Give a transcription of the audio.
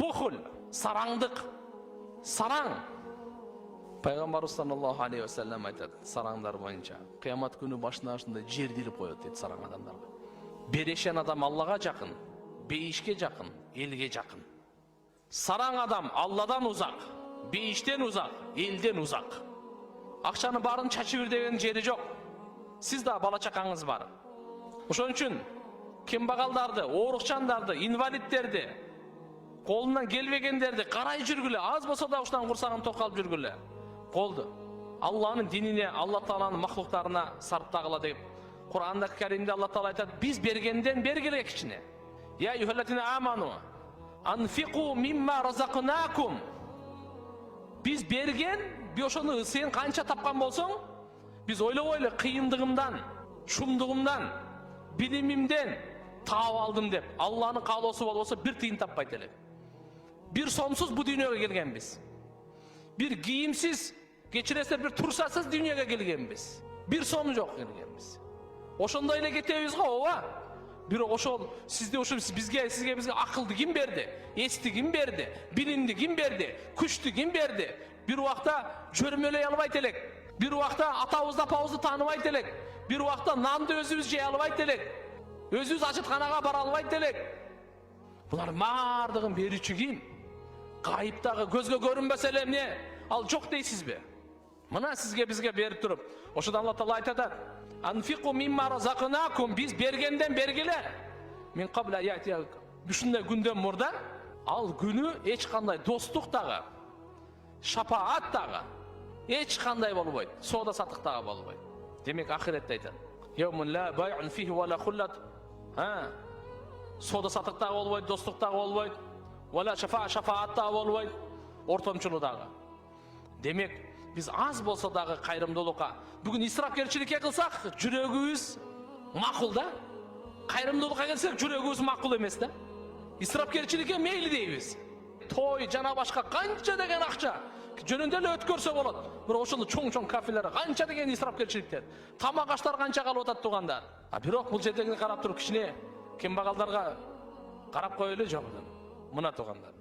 Бухул, сараңдық. Сараң. Пайғамбарымыз саллаллаху алейхи ва саллям айтады, сараңдар бойынша. Қиямат күні башына ашында жер деліп қояды дейді сараң адамдарға. Берешен адам Аллаға жақын, бейішке жақын, елге жақын. Сараң адам Алладан ұзақ, бейіштен ұзақ, елден ұзақ. Ақшаны барын шашып деген жері жоқ. Сіз да бала шақаңыз бар. Ошон үчүн кембагалдарды, оорукчандарды, инвалидтерди, қолынан келбегендерди карай жүргүлө, аз болсо да ушунан курсагын токалып жүргүлө. Болду. Алланын динине, Алла Тааланын махлуктарына сарптагыла деп Кур'анда Каримде Алла Таала айтат, биз бергенден бергиле кичине. Я юхаллатина аману анфиqu мимма разакнакум. Биз берген, би ошону сен канча тапкан болсоң, биз ойлой кыйындыгымдан, шумдугумдан, билимимден таап алдым деп. Алланын каалоосу болбосо бир тыйын таппайт элек. Бир сомсуз бу дүйнөгө келгенбиз. Бир кийимсиз, кечиресиз бир турсасыз дүйнөгө келгенбиз. Бир сом жок келгенбиз. Ошондой эле кетебиз го, ооба. Бирок ошол сизде ошо бизге акылды ким берди? Эсти ким берди? Билимди ким берди? Күчтү ким берди? Бир убакта жөрмөлөй албайт элек. Бир убакта атабызды апабызды тааныбайт элек. Бир убакта нанды өзүбүз жей албайт элек. Өзүбүз ажытканага бара албайт элек. Булар бардыгын берүүчү ким? Кайыптагы көзгө көрүнбөсө эле эмне? Ал жок дейсизби? Мына сизге бизге берип туруп, ошондо Алла Таала айтат: "Анфиqu мимма разакнакум", биз бергенден бергиле. Мен кабла яти ушундай күндөн мурда ал күнү эч кандай достук дагы, шафаат дагы эч кандай болбойт, соода сатык дагы болбойт. Демек ахиретте айтат: "Яумун ла бай'ун фихи ва ла хуллат". Соода сатык дагы болбойт, достук дагы болбойт, вала шафаат дагы болбойт, ортомчулук дагы. Демек biz az bolsa dağı kayrımdılığa, bugün israfkerçilikке kılsak, жүрөгүбүз makul da. Kayrımdılığa gelsek, жүрөгүбүz makul emes da. İsrafkerçilikке meyli deybiz. Toy, jana başka kança degen akça. Jönünde эле өткөрсө болот. Бирок ошол чоң-чоң кафелер канча деген исрафкерчиликтер. Тамак аштар канча калып атат тугандар. Бирок бул жердегини карап туруп кичине кембагалдарга карап коелу жок. Мына тугандар.